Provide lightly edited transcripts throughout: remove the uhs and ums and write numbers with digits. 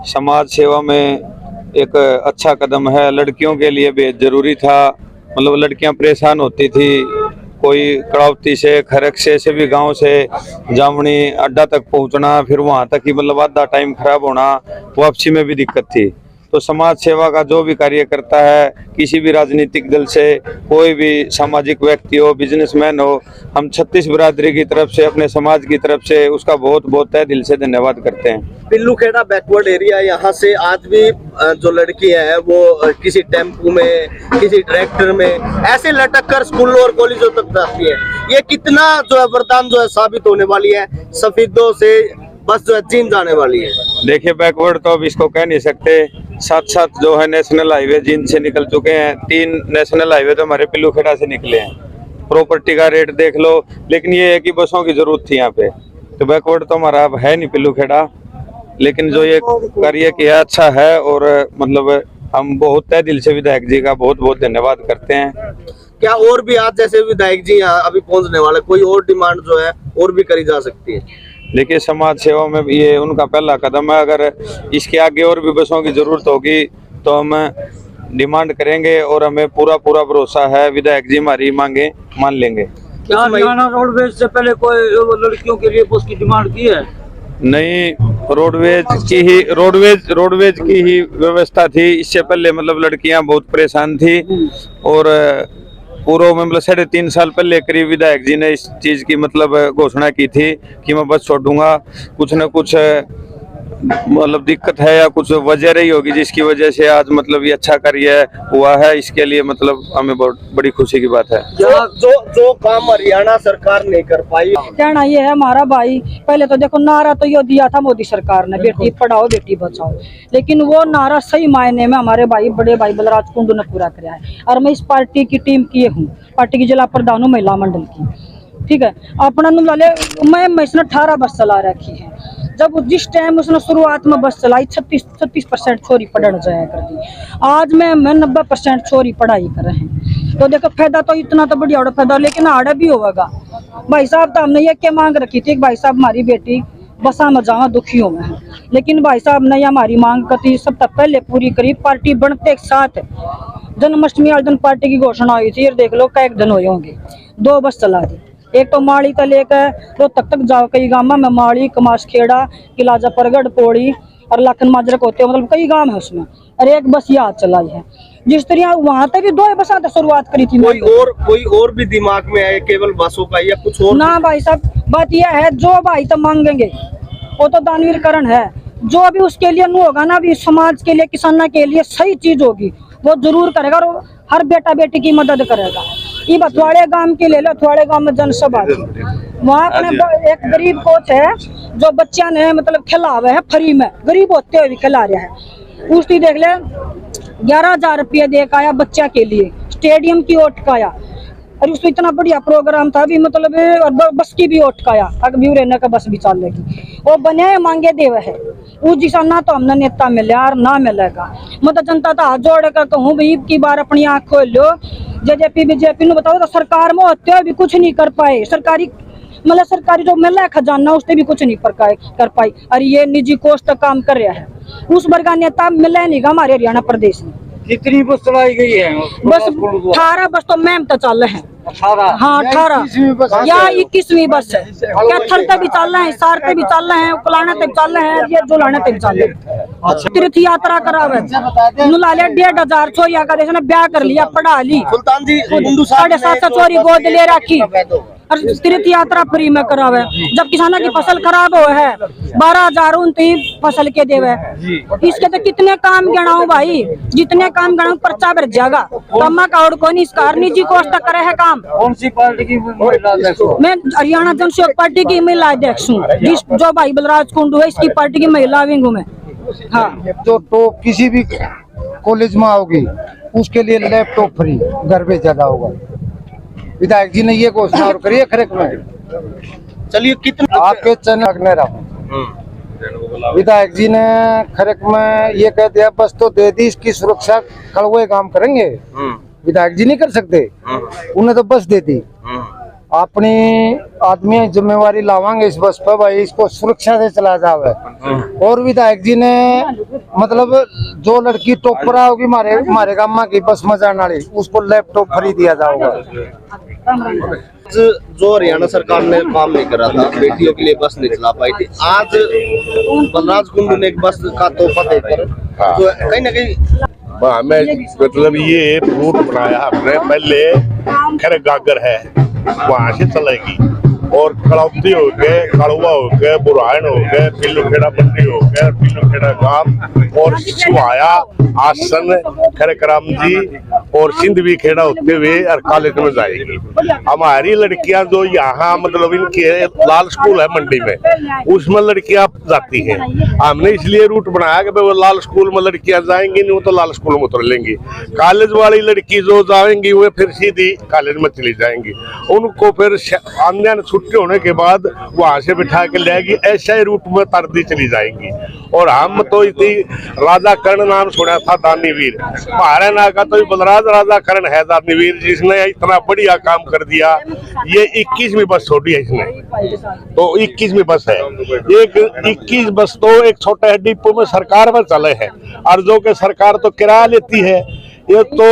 समाज सेवा में एक अच्छा कदम है। लड़कियों के लिए बेहद जरूरी था। मतलब लड़कियां परेशान होती थी, कोई कड़ावती से, खरक से, सभी गांव से जामनी अड्डा तक पहुंचना, फिर वहां तक ही मतलब आधा टाइम खराब होना, वापसी में भी दिक्कत थी। तो समाज सेवा का जो भी कार्य करता है, किसी भी राजनीतिक दल से, कोई भी सामाजिक व्यक्ति हो, बिजनेसमैन हो, हम 36 बिरादरी की तरफ से, अपने समाज की तरफ से उसका बहुत बहुत तहे दिल से धन्यवाद करते हैं। पिल्लूखेड़ा बैकवर्ड एरिया, यहाँ से आज भी जो लड़की है वो किसी टेम्पू में, किसी ट्रैक्टर में ऐसे लटक कर स्कूलों और कॉलेजों तक जाती है। ये कितना जो है वरदान जो है साबित होने वाली है, सफेदों से बस जो है चीन जाने वाली है। देखिए बैकवर्ड तो अब इसको कह नहीं सकते। साथ साथ जो है नेशनल हाईवे जींद से निकल चुके हैं, 3 नेशनल हाईवे तो हमारे पिल्लूखेड़ा से निकले हैं। प्रॉपर्टी का रेट देख लो, लेकिन ये है कि बसों की जरूरत थी यहाँ पे। तो बैकवर्ड तो हमारा अब है नहीं पिल्लूखेड़ा, लेकिन जो ये कार्य किया अच्छा है। और मतलब हम बहुत तहे दिल से विधायक जी का बहुत बहुत धन्यवाद करते हैं। क्या और भी आज जैसे विधायक जी यहाँ अभी पहुँचने वाले, कोई और डिमांड जो है और भी करी जा सकती है? देखिए समाज सेवा में ये उनका पहला कदम है। अगर इसके आगे और भी बसों की जरूरत होगी तो हम डिमांड करेंगे, और हमें पूरा भरोसा है विधायक जी हमारी मांगे मान लेंगे। क्या हरियाणा रोडवेज से पहले कोई लड़कियों के लिए उसकी डिमांड की है? नहीं, रोडवेज की ही व्यवस्था थी। इससे पहले मतलब लड़कियां बहुत परेशान थी, और पूर्व में मतलब 3.5 साल पहले करीब विधायक जी ने इस चीज की मतलब घोषणा की थी कि मैं बस छोड़ूंगा। कुछ न कुछ मतलब दिक्कत है या कुछ वजह रही होगी जिसकी वजह से आज मतलब ये अच्छा कार्य हुआ है। इसके लिए मतलब हमें बहुत बड़ी खुशी की बात है। जो काम हरियाणा सरकार नहीं कर पाई, कहना ये है हमारा भाई, पहले तो देखो नारा तो ये दिया था मोदी सरकार ने, बेटी पढ़ाओ बेटी बचाओ, लेकिन वो नारा सही मायने में हमारे भाई बड़े भाई बलराज कुंडू ने पूरा कराया है। और मैं इस पार्टी की टीम की हूँ, पार्टी की जिला प्रधान हूँ महिला मंडल की, ठीक है। अपना मैं इसने 18 बस चला रखी है। जब जिस टाइम उसने शुरुआत में बस चलाई 36% छोरी पढ़ने जाया कर दी। आज मैं 90% छोरी पढ़ाई कर रहे हैं। तो देखो फायदा तो इतना तो बढ़िया फायदा, लेकिन आड़ा भी होगा भाई साहब। तो हमने ये क्या मांग रखी थी, भाई साहब हमारी बेटी बसा में जावा दुखियों में है, लेकिन भाई साहब ने हमारी मांग करी सब तक पहले पूरी करी। पार्टी बनते के साथ जन्माष्टमी वाले दिन पार्टी की घोषणा हुई थी, देख लो कई दिन हुए होंगे, 2 बस चला दी। एक तो माड़ी का लेकर रोहतक तक जाओ, कई गाँव में माड़ी, कमाशखेड़ा, किलाजा परगढ़, पौड़ी और लाखन माजरक होते हैं, मतलब कई गांव है उसमें, और एक बस याद चलाई है। जिस तरह वहां तक भी 2 बस शुरुआत करी थी। कोई और भी दिमाग में है केवल बसों का या कुछ और? ना भाई साहब, बात यह है जो भाई तो मांगेंगे वो तो दानवीरकरण है। जो भी उसके लिए नहीं होगा ना, भी समाज के लिए, किसानों के लिए सही चीज होगी वो जरूर करेगा, और हर बेटा बेटी की मदद करेगा। ये थोड़े गांव के ले लो, थोड़े गांव में जनसभा थी, वहाँ अपने एक गरीब कोच है जो बच्चा ने मतलब खिलावे है फ्री में, गरीब होते हुए भी खिला रहा है। उसकी देख ले 11,000 रुपये दे के आया बच्चा के लिए, स्टेडियम की ओट का आया, और उसमें इतना बढ़िया प्रोग्राम था भी, मतलब और बस की भी ओट का आया, अभी रहने का बस भी चलेगी। वो बने मांगे देवे है उस दिशा ना, तो हमने नेता मिले और ना मिलेगा। मतलब जनता तो हाथ जोड़ कर कहूँ भाई की बार अपनी आँख खोल लो। जेजेपी बीजेपी ने बताओ तो सरकार में होते हुए भी कुछ नहीं कर पाए। सरकारी जो मिला है खजाना उससे भी कुछ नहीं कर पाई, और ये निजी कोष तक काम कर रहा है। उस वर्ग का नेता मिला नहीं गा हमारे हरियाणा प्रदेश में। कितनी बस चलाई गई है? बस 18 बस तो मैम तो चल रहे हैं। 18? हाँ 18 या 21वीं बस है। कैथल तक भी चल रहे हैं, सार तक भी चल रहे हैं, उकलाना तक चल रहे हैं, ये जुलाना तक चल रहे हैं। तीर्थ यात्रा करावे नुलाले 1,500 छोरिया का देश ने ब्याह कर लिया, पढ़ा ली। सुल्तान जी 750 छोरी गोद ले रखी, और तीर्थ यात्रा फ्री में करावे। जब किसानों की फसल खराब हो है 12,000 उनती फसल के देवे। इसके तो कितने काम गिनाऊं भाई, जितने काम गिनाऊं पर्चा भर जाएगा। कमा का और कौन इसका निजी कोष तक करे है काम। कौन सी पार्टी की महिला अध्यक्ष? मैं हरियाणा जनसहयोग पार्टी की महिला अध्यक्ष हूँ, जो भाई बलराज कुंडू है इसकी पार्टी की महिला विंग हूँ मैं। हाँ, तो किसी भी कॉलेज में आओगी उसके लिए लैपटॉप फ्री घर पे ज्यादा होगा। विधायक जी ने ये घोषणा और करी है खरक में। चलिए कितना आपके चैनल विधायक जी ने खरक में ये कह दिया बस तो दे दी, इसकी सुरक्षा कड़वे काम करेंगे। विधायक जी नहीं कर सकते, उन्हें तो बस दे दी। अपनी आदमी जिम्मेवारी लावांगे इस बस पर भाई, इसको सुरक्षा से चला जावे। और विधायक जी ने मतलब जो लड़की टॉपर होगी हमारे गाँव की बस में जाने वाली, उसको लैपटॉप फ्री दिया जाएगा। जो हरियाणा सरकार ने काम नहीं करा था, बेटियों के लिए बस नहीं चला पाई थी, आज बलराज कुंडू ने एक बस का तोहफा देकर जो कहीं ना कहीं हमें मतलब ये रूट बनाया हमने। पहले खैर गागर है वहां से चलेगी, और कड़ौती हो गए, कड़ुआ हो गए, बुरायन हो गए, पिल्लूखेड़ा मंडी हो गए, पिल्लूखेड़ा गांव और सुहाया आसन खरकराम जी और सिंधवी खेड़ा होते हुए और कॉलेज में जाएगी। हमारी लड़कियां जो यहाँ मतलब इनके लाल स्कूल है मंडी में, उसमें लड़कियां जाती हैं। हमने इसलिए रूट बनाया कि वो लाल स्कूल में लड़कियां जाएंगी नहीं, वो तो लाल स्कूल में उतर लेंगी। कॉलेज वाली लड़की जो जाएंगी वो फिर सीधी कॉलेज में चली जाएंगी, उनको फिर अन्य छुट्टी होने के बाद वहां से बिठा के लेगी, ऐसा ही रूट में तरदी चली जाएंगी। और हम तो इतनी राजा कर्ण नाम सुना था दानीवीर, हमारे ना का तो बलराज राजा कर्ण है दानीवीर, जिसने इतना बढ़िया काम कर दिया। ये 21वीं बस छोड़ी है इसने, तो 21वीं बस है। एक 21 बस तो एक छोटे डिपो में सरकार में चले है, और जो कि सरकार तो किराया लेती है। ये तो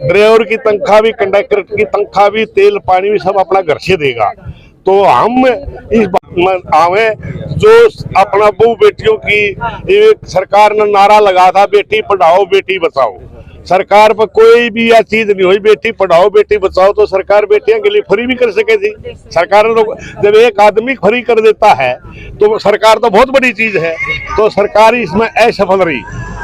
ड्राइवर की तनख्वाह भी, कंडक्टर की तनख्वाह भी, तेल पानी भी सब अपना घर से देगा। तो हम इस आवे जो अपना बहु बेटियों की एक सरकार ने नारा लगा था, बेटी पढ़ाओ बेटी बचाओ। सरकार पर कोई भी यह चीज नहीं हुई, बेटी पढ़ाओ बेटी बचाओ, तो सरकार बेटियों के लिए फ्री भी कर सके थी। सरकार ने तो जब एक आदमी फ्री कर देता है तो सरकार तो बहुत बड़ी चीज है। तो सरकार इसमें असफल रही,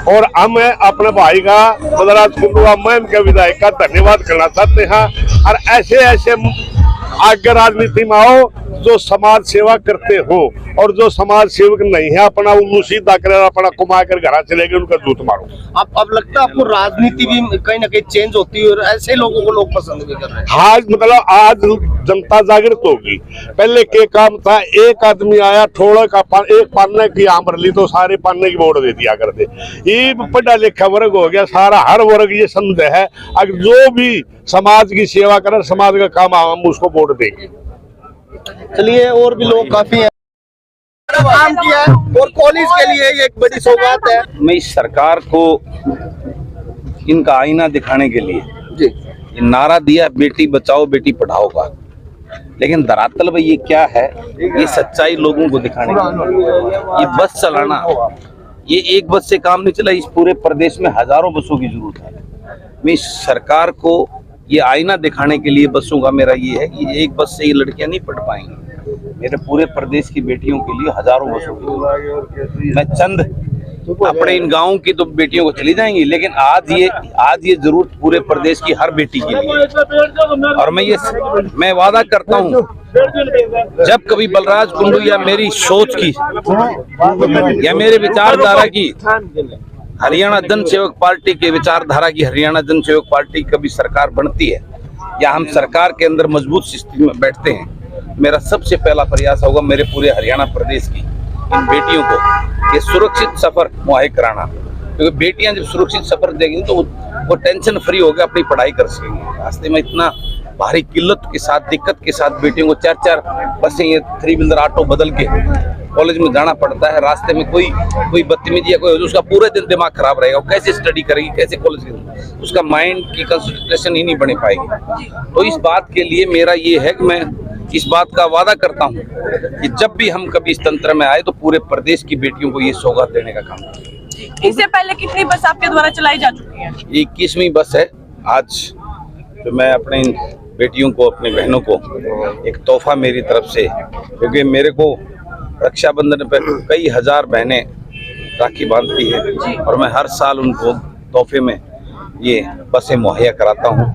और हम अपने भाई का बलराज कुंडू मैम के विधायक का धन्यवाद करना चाहते हैं। और ऐसे ऐसे आगे राजनीति में आओ जो समाज सेवा करते हो, और जो समाज सेवक नहीं है अपना वो सीधा कर अपना कमा कर घर चले गए, उनका जूत मारो। अब लगता है आपको राजनीति भी कहीं ना कहीं चेंज होती है, और ऐसे लोगों को लोग पसंद भी कर रहे हैं। आज मतलब आज जनता जागृत होगी। पहले के काम था, एक आदमी आया थोड़ा का एक पाने की आम भर ली तो सारे पाने की वोट दे दिया करते। ये पढ़ा लिखा वर्ग हो गया सारा, हर वर्ग ये समझ है अगर जो भी समाज की सेवा करे, समाज का काम हम उसको वोट देंगे। चलिए, और भी लोग काफी हैं, काम किया है, और कॉलेज के लिए ये एक बड़ी सौगात है। मैं इस सरकार को इनका आईना दिखाने के लिए जी ये नारा दिया बेटी बचाओ बेटी पढ़ाओ का, लेकिन धरातल में ये क्या है, ये सच्चाई लोगों को दिखाने के लिए। ये बस चलाना, ये एक बस से काम नहीं चला, इस पूरे प्रदेश में हजारों बसों की जरूरत है। मैं इस सरकार को ये आईना दिखाने के लिए बसों का मेरा ये है कि एक बस से ये लड़कियां नहीं पढ़ पाएंगी। मेरे पूरे प्रदेश की बेटियों के लिए हजारों बसों की जरूरत है। मैं चंद अपने इन गाँव की तो बेटियों को चली जाएंगी, लेकिन आज ये जरूरत पूरे प्रदेश की हर बेटी के लिए। और मैं वादा करता हूँ, जब कभी बलराज कुंडू या मेरी सोच की या मेरे विचारधारा की हरियाणा जन सेवक पार्टी के विचारधारा की हरियाणा जन सेवक पार्टी कभी सरकार बनती है या हम सरकार के अंदर मजबूत स्थिति में बैठते हैं, मेरा सबसे पहला प्रयास होगा मेरे पूरे हरियाणा प्रदेश की इन बेटियों को ये सुरक्षित सफर मुहैया कराना। क्योंकि बेटियां जब सुरक्षित सफर देंगी तो वो टेंशन फ्री होकर अपनी पढ़ाई कर सकेंगी। रास्ते में इतना भारी किल्लत के साथ, दिक्कत के साथ बेटियों को 4-4 बसें, ये 3 व्हीलर ऑटो बदल के कॉलेज में जाना पड़ता है। रास्ते में कोई बदतमीजी या कोई उसका पूरे दिन दिमाग खराब रहेगा, वो कैसे स्टडी करेगी, कैसे कॉलेज, उसका माइंड की कंसंट्रेशन ही नहीं बने पाएगी। तो इस बात के लिए मेरा ये है कि मैं इस बात का वादा करता हूँ कि जब भी हम कभी इस तंत्र में आए तो पूरे प्रदेश की बेटियों को ये सौगात देने का काम करेंगे। इससे पहले कितनी बस आपके द्वारा चलाई जा चुकी है? 21वीं बस है आज, तो मैं अपने बेटियों को, अपनी बहनों को एक तोहफा मेरी तरफ से, क्योंकि मेरे को रक्षाबंधन पर कई हजार बहनें राखी बांधती है और मैं हर साल उनको तोहफे में ये बसें मुहैया कराता हूँ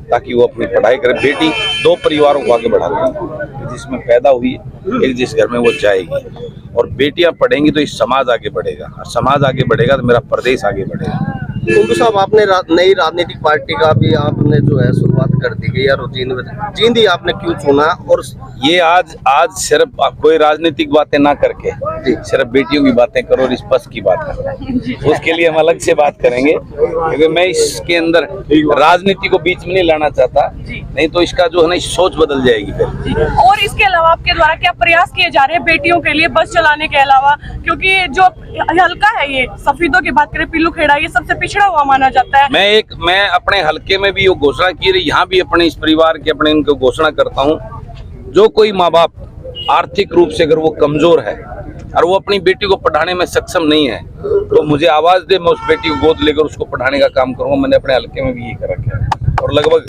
ताकि वो अपनी पढ़ाई करे। बेटी 2 परिवारों को आगे बढ़ाती है, जिसमें पैदा हुई एक जिस घर में वो जाएगी, और बेटियां पढ़ेंगी तो इस समाज आगे बढ़ेगा, और समाज आगे बढ़ेगा तो मेरा प्रदेश आगे बढ़ेगा। कुंडू साहब, आपने नई राजनीतिक पार्टी का भी आपने जो है शुरुआत कर दी गई, और जींद ही आपने क्यों चुना, और ये आज सिर्फ कोई राजनीतिक बातें ना करके सिर्फ बेटियों की बातें करो और इस बस की बात करो, उसके लिए हम अलग से बात करेंगे, क्योंकि मैं इसके अंदर राजनीति को बीच में नहीं लाना चाहता, नहीं तो इसका जो है ना सोच बदल जाएगी फिर। और इसके अलावा आपके द्वारा क्या प्रयास किए जा रहे हैं बेटियों के लिए बस चलाने के अलावा, क्योंकि जो हल्का है ये सफीदों की बात करें, पिल्लू खेड़ा ये सबसे पिछड़ा हुआ माना जाता है। मैं अपने हलके में भी ये घोषणा की रही, यहाँ भी अपने इस परिवार के अपने इनको घोषणा करता हूँ, जो कोई माँ बाप आर्थिक रूप से अगर वो कमजोर है और वो अपनी बेटी को पढ़ाने में सक्षम नहीं है तो मुझे आवाज दे, मैं उस बेटी को गोद लेकर उसको पढ़ाने का काम करूंगा। मैंने अपने हलके में भी ये कर रखा है और लगभग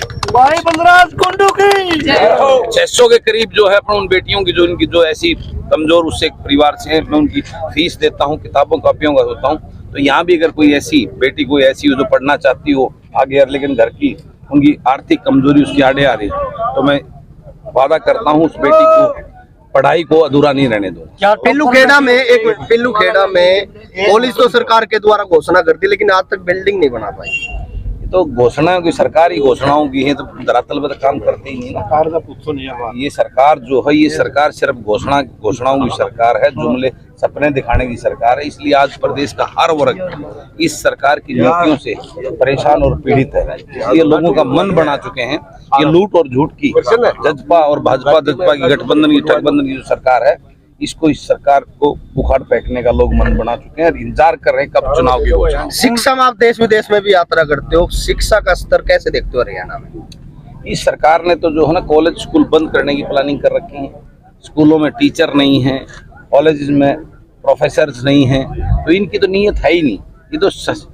600 के करीब जो है अपने उन बेटियों की जो इनकी जो ऐसी कमजोर उससे परिवार से है, मैं उनकी फीस देता हूँ, किताबों कापियों का होता हूँ। तो यहाँ भी अगर कोई ऐसी बेटी कोई ऐसी हो जो पढ़ना चाहती हो आगे, लेकिन घर की उनकी आर्थिक कमजोरी उसकी आड़े आ रही, तो मैं वादा करता हूँ उस बेटी को पढ़ाई को अधूरा नहीं रहने दूंगा। पिल्लू खेड़ा में पुलिस तो सरकार के द्वारा घोषणा करती है, लेकिन आज तक बिल्डिंग नहीं बना पाई। तो घोषणा की सरकारी घोषणाओं की है, तो धरातल पर काम करते ही नहीं ना। ये सरकार जो है, ये सरकार सिर्फ घोषणाओं की सरकार है, जुमले सपने दिखाने की सरकार है। इसलिए आज प्रदेश का हर वर्ग इस सरकार की नीतियों से परेशान और पीड़ित है। ये लोगों का मन बना चुके हैं। ये लूट और झूठ की जजपा और भाजपा की गठबंधन की ठगबंधन की जो सरकार है, इसको इस सरकार को बुखार फेंकने का लोग मन बना चुके हैं और इंतजार कर रहे हैं कब चुनाव की घोषणा। शिक्षा में आप देश विदेश में भी यात्रा करते हो, शिक्षा का स्तर कैसे देखते हो हरियाणा में? इस सरकार ने तो जो है ना कॉलेज स्कूल बंद करने की प्लानिंग कर रखी है। स्कूलों में टीचर नहीं है, कॉलेज में प्रोफेसर्स नहीं है, तो इनकी तो नीयत है ही नहीं। ये तो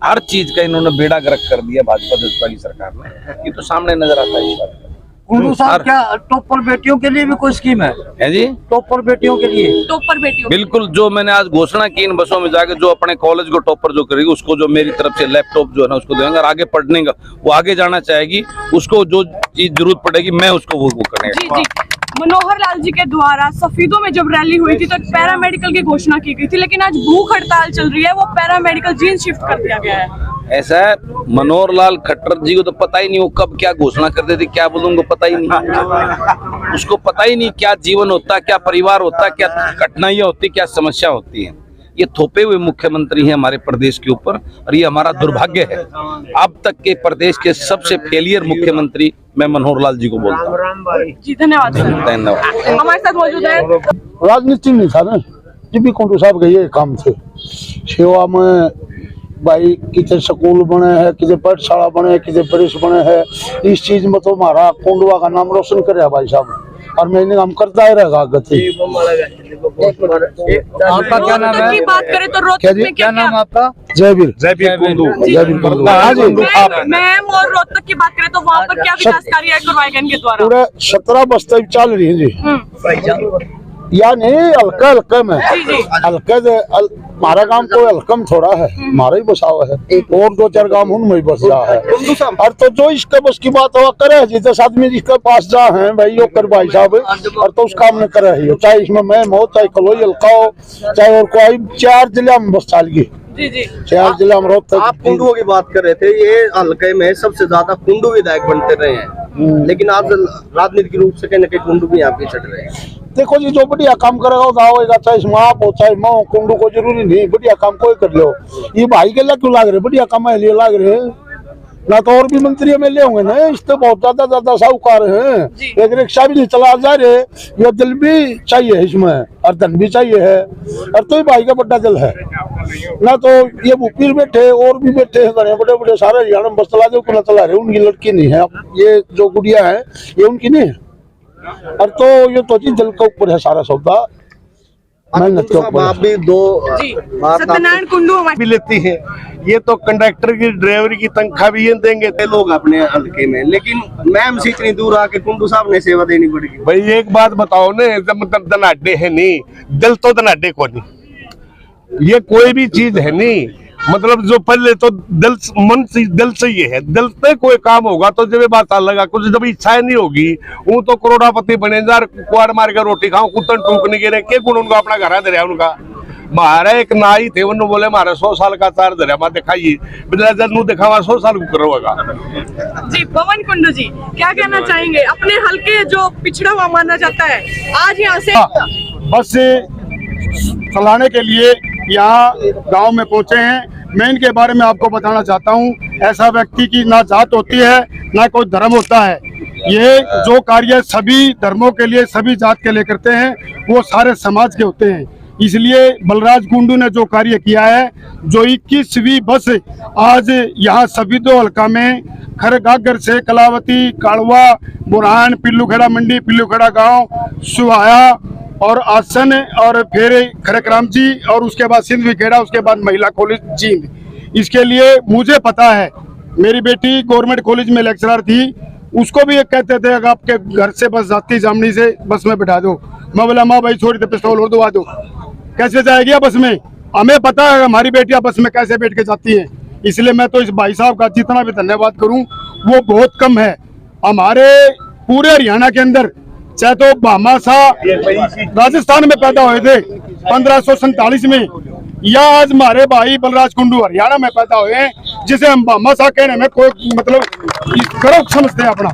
हर चीज का इन्होंने बेड़ा गर्क कर दिया भाजपा की सरकार ने। ये तो सामने नजर आता है इस बात। कुंडू साहब, क्या टॉपर बेटियों के लिए भी कोई स्कीम है जी? टॉपर बेटियों के लिए टॉपर बेटियों बिल्कुल, जो मैंने आज घोषणा की इन बसों में जाके जो अपने कॉलेज को टॉपर जो करेगी उसको जो मेरी तरफ से लैपटॉप जो है ना उसको देंगे, और आगे पढ़ने का वो आगे जाना चाहेगी उसको जो चीज जरूरत पड़ेगी मैं उसको वो करने। जी मनोहर लाल जी के द्वारा सफीदों में जब रैली हुई थी तो पैरामेडिकल की घोषणा की गई थी, लेकिन आज भूख हड़ताल चल रही है, वो पैरामेडिकल जीन शिफ्ट कर दिया गया है। ऐसा है, मनोहर लाल खट्टर जी को तो पता ही नहीं वो कब क्या घोषणा कर देते, क्या बोलूं उनको पता ही नहीं। उसको पता ही नहीं क्या जीवन होता, क्या परिवार होता, क्या कठिनाइयां होती, क्या समस्या होती है। ये थोपे हुए मुख्यमंत्री हैं हमारे प्रदेश के ऊपर और ये हमारा दुर्भाग्य है। अब तक के प्रदेश के सबसे फेलियर मुख्यमंत्री मैं मनोहर लाल जी को बोलता हूँ। जी धन्यवाद सर। धन्यवाद। हमारे साथ मौजूद है राजनीति नहीं था ना, जब भी कुंडू साहब के ये काम थे सेवा में, भाई कितने स्कूल बने हैं, कितने पाठशाला बने हैं, कितने प्रेस बने हैं, इस चीज में तो हमारा कुंडवा का नाम रोशन करे भाई साहब, और मैंने काम करता ही रहेगा। आपका क्या नाम है? की बात करें तो रोहतक में क्या नाम आपका? जयवीर कुंडू। मैम, और रोहतक की बात करें तो वहाँ पर क्या विकास कार्य करवाए गए इनके द्वारा? पूरे 17 बस्ते चल रही है जी, या नहीं हल्का हल्का में हल्का हमारा गांव कोई हल्कम थोड़ा है, हमारा ही बसाव है, और 2-4 गांव उनमें बस रहा है। और तो जो इसके बस की बात हुआ करे, जिस आदमी जिसके पास जा है भाई वो कर भाई साहब, और तो उस काम में करे ही, चाहे इसमें मैम हो, चाहे कलोई हल्का हो, चाहे और कोई 4 जिले में बस चाल गई। जी 4 जिला में रोहतक। आप कुंडू की बात कर रहे थे, ये हल्के में सबसे ज्यादा कुंडू विधायक बनते रहे हैं, लेकिन आज राजनीतिक रूप से कहीं न कहीं कुंडू भी यहाँ पे चढ़ रहे हैं। देखो जी, जो बढ़िया काम करेगा वो होगा, चाहे इसमें आप हो चाहे मैं हो, कुंडू को जरूरी नहीं, बढ़िया काम कोई कर लो। ये भाई के लिए क्यों लाग रहे, बढ़िया काम है लिए लाग रहे ना, तो और भी मंत्री एमएलए होंगे ना, इससे बहुत ज्यादा साहूकार हैं। एक रिक्शा भी नहीं चला जा रहे, ये दिल भी चाहिए इसमें और धन भी चाहिए है, और तो ही भाई का बड़ा दिल है ना। तो ये भूपीर बैठे और भी बैठे हैं बड़े बड़े सारे हरियाणा में बस चला दे, ना चला रहे, उनकी लड़की नहीं है, ये जो गुड़िया है ये उनकी नहीं है, और तो ये तो दिल के ऊपर है सारा सौदा, मेहनत के ऊपर। आप भी दो सत्यनारायण कुंडू हमारे भी लेती है, ये तो कंडक्टर की ड्राइवर की तनख्वाह भी ये देंगे लोग अपने हल्के में, लेकिन मैम से इतनी दूर आके कुंडू साहब ने सेवा देनी पड़ेगी। भाई एक बात बताओ ना, मतलब धनाडे है नहीं, दिल तो धनाडे को नहीं, ये कोई भी चीज है नहीं, मतलब जो पहले तो दिल मन से दिल से ये है, दिल से कोई काम होगा तो जब बात लगा, कुछ जब इच्छाएं नहीं होगी वो तो करोड़ापति बने जा, कुआर मार कर रोटी खाओ, कुतन टूकने के के गुण उनका अपना घर दे रहा उनका, मारे एक नाई थे उन्होंने बोले मारे 100 साल का तार धरिया मैं दिखाइए बिजला दिखावा 100 साल को करोगा। जी पवन कुंडू जी क्या कहना चाहेंगे, अपने हल्के जो पिछड़ा हुआ माना जाता है आज यहाँ से बस चलाने के लिए यहाँ गांव में पहुंचे हैं। मैं इनके बारे में आपको बताना चाहता हूं, ऐसा व्यक्ति की ना जात होती है ना कोई धर्म होता है। ये जो कार्य सभी धर्मों के लिए सभी जात के लिए करते हैं वो सारे समाज के होते हैं। इसलिए बलराज कुंडू ने जो कार्य किया है, जो 21वीं बस आज यहाँ सफीदो हल्का में खरगागर से कलावती, काड़वा, बुरहान, पिल्लूखेड़ा मंडी, पिल्लूखेड़ा गांव, सुहाया और आसन और फिर खरकराम जी और उसके बाद सिंध विखेड़ा, उसके बाद महिला कॉलेज जींद। इसके लिए मुझे पता है, मेरी बेटी गवर्नमेंट कॉलेज में लेक्चरर थी, उसको भी एक कहते थे अगर आपके घर से बस जाती जामनी से बस में बैठा दो। मैं बोला माँ भाई छोड़ी तो पिस्तौल और दबा दो, कैसे जाएगी बस में? हमें पता है हमारी बेटियां बस में कैसे बैठ के जाती हैं। इसलिए मैं तो इस भाई साहब का जितना भी धन्यवाद करूं वो बहुत कम है। हमारे पूरे हरियाणा के अंदर चाहे तो भामा शाह राजस्थान में पैदा हुए थे 1547 में, या आज हमारे भाई बलराज कुंडू हरियाणा में पैदा हुए हैं, जिसे हम भामा शाह कहने में कोई मतलब गर्व समझते हैं अपना।